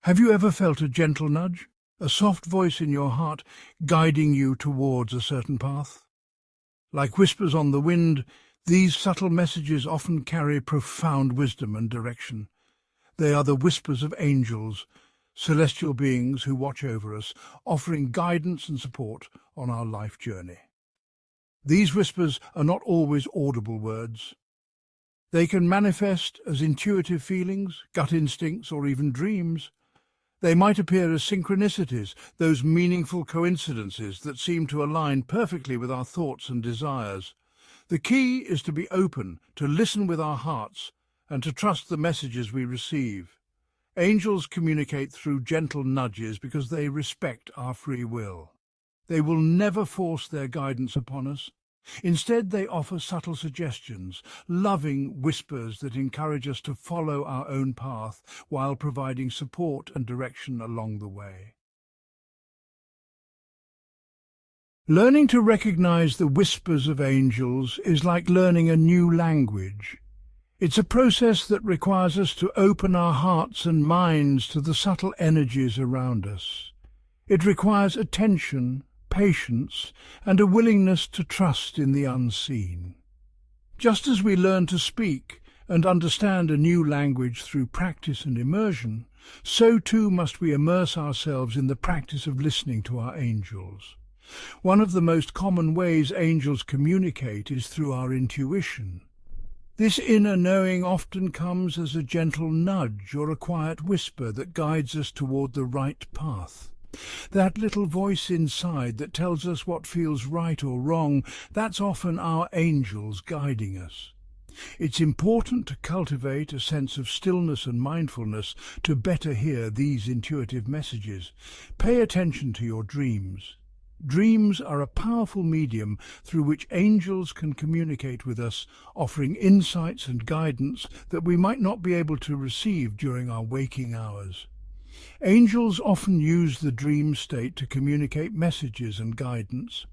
Have you ever felt a gentle nudge, a soft voice in your heart guiding you towards a certain path? Like whispers on the wind, these subtle messages often carry profound wisdom and direction. They are the whispers of angels, celestial beings who watch over us, offering guidance and support on our life journey. These whispers are not always audible words. They can manifest as intuitive feelings, gut instincts, or even dreams. They might appear as synchronicities, those meaningful coincidences that seem to align perfectly with our thoughts and desires. The key is to be open, to listen with our hearts, and to trust the messages we receive. Angels communicate through gentle nudges because they respect our free will. They will never force their guidance upon us. Instead, they offer subtle suggestions, loving whispers that encourage us to follow our own path while providing support and direction along the way. Learning to recognize the whispers of angels is like learning a new language. It's a process that requires us to open our hearts and minds to the subtle energies around us. It requires attention, patience, and a willingness to trust in the unseen. Just as we learn to speak and understand a new language through practice and immersion, so too must we immerse ourselves in the practice of listening to our angels. One of the most common ways angels communicate is through our intuition. This inner knowing often comes as a gentle nudge or a quiet whisper that guides us toward the right path. That little voice inside that tells us what feels right or wrong, that's often our angels guiding us. It's important to cultivate a sense of stillness and mindfulness to better hear these intuitive messages. Pay attention to your dreams. Dreams are a powerful medium through which angels can communicate with us, offering insights and guidance that we might not be able to receive during our waking hours. Angels often use the dream state to communicate messages and guidance.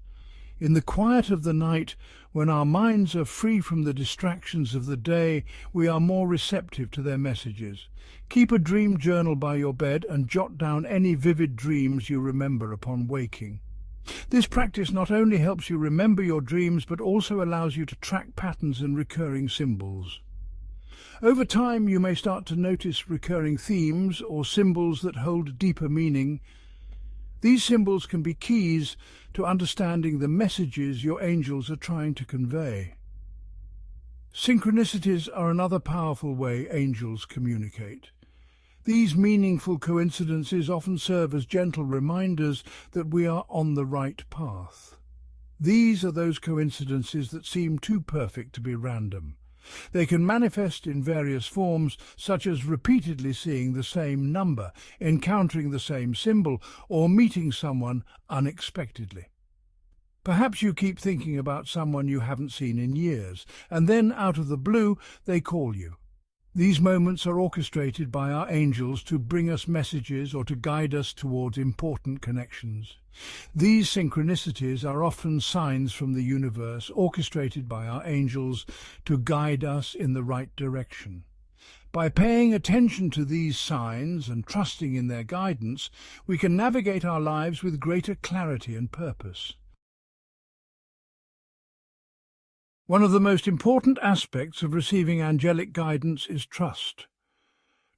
In the quiet of the night, when our minds are free from the distractions of the day, we are more receptive to their messages. Keep a dream journal by your bed and jot down any vivid dreams you remember upon waking. This practice not only helps you remember your dreams, but also allows you to track patterns and recurring symbols. Over time, you may start to notice recurring themes or symbols that hold deeper meaning. These symbols can be keys to understanding the messages your angels are trying to convey. Synchronicities are another powerful way angels communicate. These meaningful coincidences often serve as gentle reminders that we are on the right path. These are those coincidences that seem too perfect to be random. They can manifest in various forms, such as repeatedly seeing the same number, encountering the same symbol, or meeting someone unexpectedly. Perhaps you keep thinking about someone you haven't seen in years, and then, out of the blue, they call you. These moments are orchestrated by our angels to bring us messages or to guide us towards important connections. These synchronicities are often signs from the universe, orchestrated by our angels to guide us in the right direction. By paying attention to these signs and trusting in their guidance, we can navigate our lives with greater clarity and purpose. One of the most important aspects of receiving angelic guidance is trust.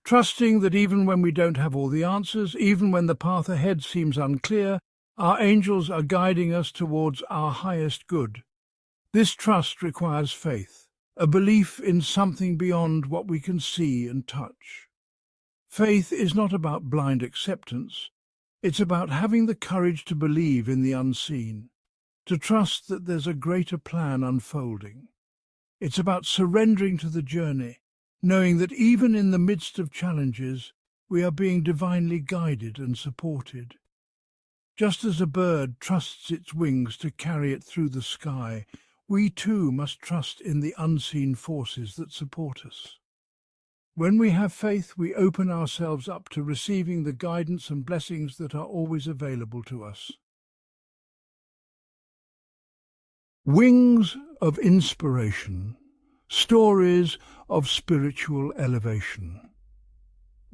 Trusting that even when we don't have all the answers, even when the path ahead seems unclear, our angels are guiding us towards our highest good. This trust requires faith, a belief in something beyond what we can see and touch. Faith is not about blind acceptance. It's about having the courage to believe in the unseen, to trust that there's a greater plan unfolding. It's about surrendering to the journey, knowing that even in the midst of challenges, we are being divinely guided and supported. Just as a bird trusts its wings to carry it through the sky, we too must trust in the unseen forces that support us. When we have faith, we open ourselves up to receiving the guidance and blessings that are always available to us. Wings of inspiration, stories of spiritual elevation.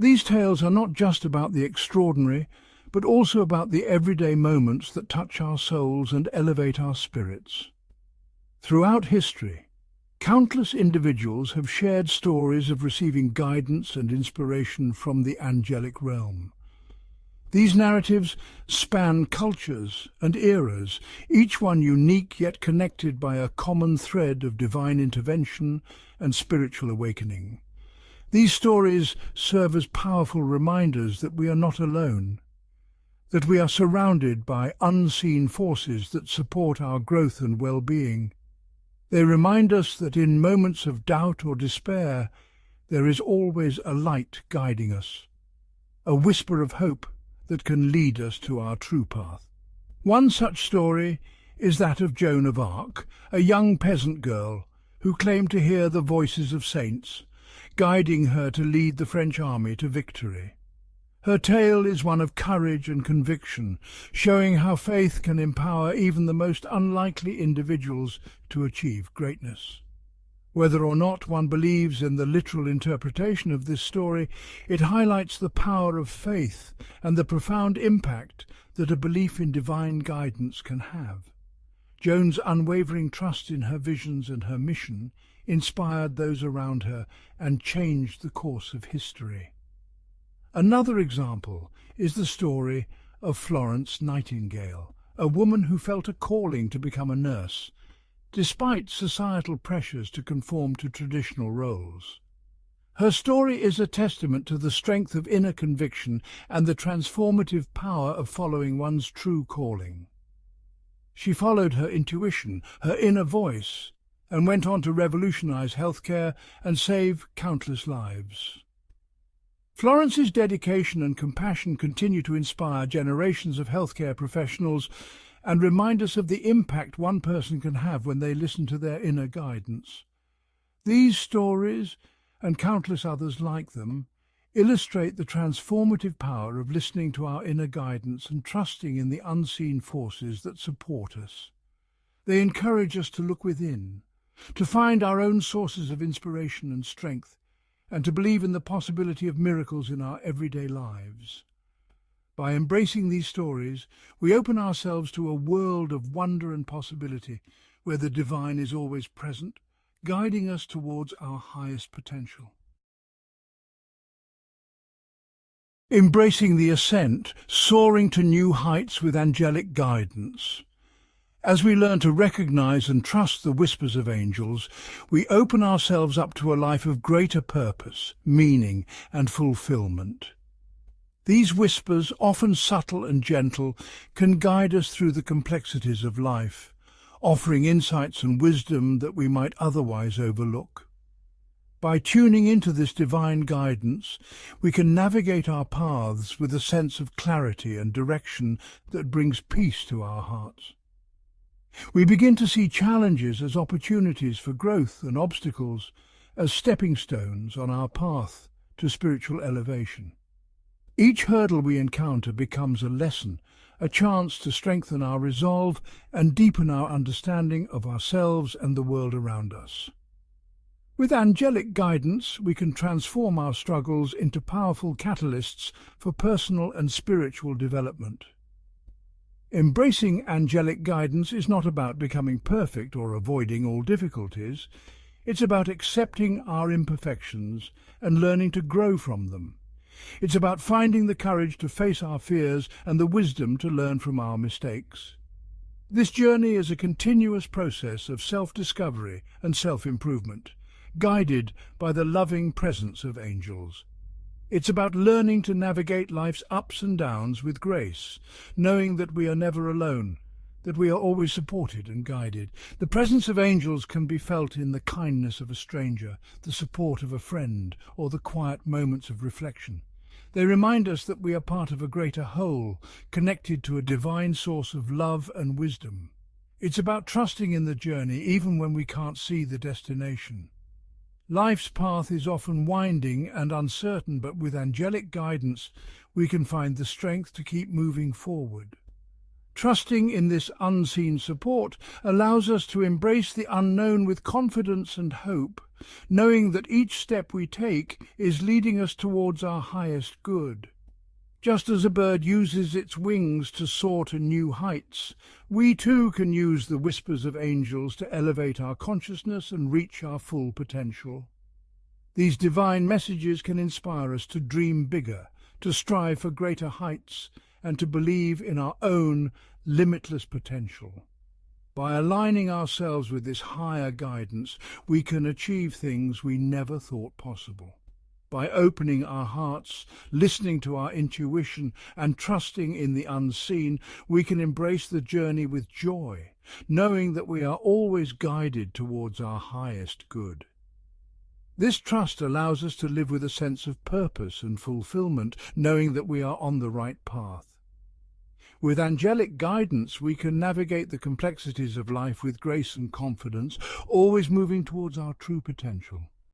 These tales are not just about the extraordinary, but also about the everyday moments that touch our souls and elevate our spirits. Throughout history, countless individuals have shared stories of receiving guidance and inspiration from the angelic realm. These narratives span cultures and eras, each one unique yet connected by a common thread of divine intervention and spiritual awakening. These stories serve as powerful reminders that we are not alone, that we are surrounded by unseen forces that support our growth and well-being. They remind us that in moments of doubt or despair, there is always a light guiding us, a whisper of hope that can lead us to our true path. One such story is that of Joan of Arc, a young peasant girl who claimed to hear the voices of saints, guiding her to lead the French army to victory. Her tale is one of courage and conviction, showing how faith can empower even the most unlikely individuals to achieve greatness. Whether or not one believes in the literal interpretation of this story, it highlights the power of faith and the profound impact that a belief in divine guidance can have. Joan's unwavering trust in her visions and her mission inspired those around her and changed the course of history. Another example is the story of Florence Nightingale, a woman who felt a calling to become a nurse, despite societal pressures to conform to traditional roles. Her story is a testament to the strength of inner conviction and the transformative power of following one's true calling. She followed her intuition, her inner voice, and went on to revolutionize healthcare and save countless lives. Florence's dedication and compassion continue to inspire generations of healthcare professionals and remind us of the impact one person can have when they listen to their inner guidance. These stories, and countless others like them, illustrate the transformative power of listening to our inner guidance and trusting in the unseen forces that support us. They encourage us to look within, to find our own sources of inspiration and strength, and to believe in the possibility of miracles in our everyday lives. By embracing these stories, we open ourselves to a world of wonder and possibility, where the divine is always present, guiding us towards our highest potential. Embracing the ascent, soaring to new heights with angelic guidance. As we learn to recognize and trust the whispers of angels, we open ourselves up to a life of greater purpose, meaning, and fulfillment. These whispers, often subtle and gentle, can guide us through the complexities of life, offering insights and wisdom that we might otherwise overlook. By tuning into this divine guidance, we can navigate our paths with a sense of clarity and direction that brings peace to our hearts. We begin to see challenges as opportunities for growth and obstacles as stepping stones on our path to spiritual elevation. Each hurdle we encounter becomes a lesson, a chance to strengthen our resolve and deepen our understanding of ourselves and the world around us. With angelic guidance, we can transform our struggles into powerful catalysts for personal and spiritual development. Embracing angelic guidance is not about becoming perfect or avoiding all difficulties. It's about accepting our imperfections and learning to grow from them. It's about finding the courage to face our fears and the wisdom to learn from our mistakes. This journey is a continuous process of self-discovery and self-improvement, guided by the loving presence of angels. It's about learning to navigate life's ups and downs with grace, knowing that we are never alone, that we are always supported and guided. The presence of angels can be felt in the kindness of a stranger, the support of a friend, or the quiet moments of reflection. They remind us that we are part of a greater whole, connected to a divine source of love and wisdom. It's about trusting in the journey even when we can't see the destination. Life's path is often winding and uncertain, but with angelic guidance we can find the strength to keep moving forward. Trusting in this unseen support allows us to embrace the unknown with confidence and hope, knowing that each step we take is leading us towards our highest good. Just as a bird uses its wings to soar to new heights, we too can use the whispers of angels to elevate our consciousness and reach our full potential. These divine messages can inspire us to dream bigger, to strive for greater heights, and to believe in our own limitless potential. By aligning ourselves with this higher guidance, we can achieve things we never thought possible. By opening our hearts, listening to our intuition, and trusting in the unseen, we can embrace the journey with joy, knowing that we are always guided towards our highest good. This trust allows us to live with a sense of purpose and fulfillment, knowing that we are on the right path. With angelic guidance, we can navigate the complexities of life with grace and confidence, always moving towards our true potential.